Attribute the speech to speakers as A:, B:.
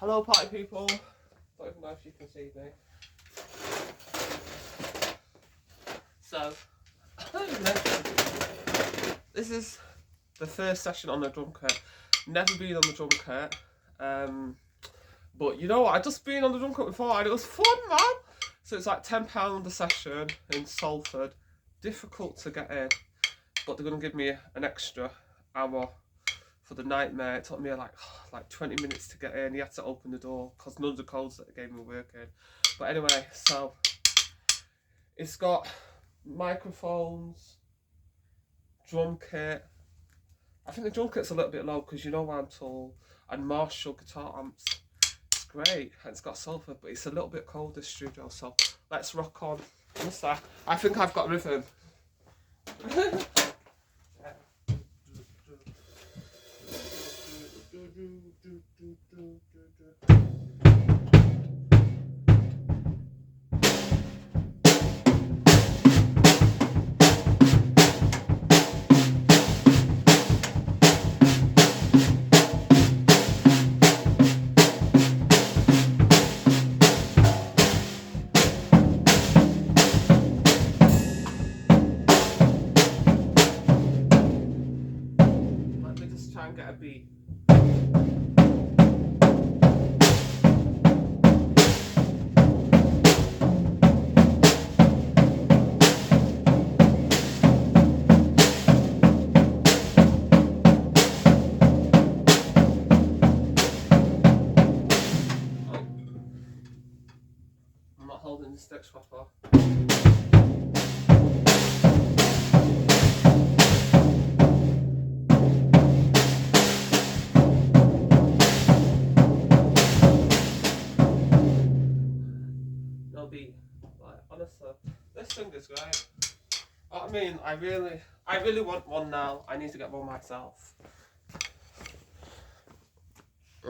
A: Hello, party people. Don't even know if you can see me. So, this is the first session on the drum kit. Never been on the drum kit. But you know what? I just been on the drum kit before and it was fun, man. So it's like £10 a session in Salford. Difficult to get in, but they're gonna give me an extra hour for the nightmare. It took me like 20 minutes to get in. You had to open the door because none of the codes that they gave me were working. But anyway, so it's got microphones, drum kit. I think the drum kit's a little bit low because you know I'm tall, and Marshall guitar amps. It's great, and it's got sulfur, but it's a little bit cold, this studio, so let's rock on. What's that? I think I've got rhythm. Let me just try and get a beat. I'm not holding the sticks proper. No beat. Like, honestly, this thing is great. I mean, I really want one now. I need to get one myself.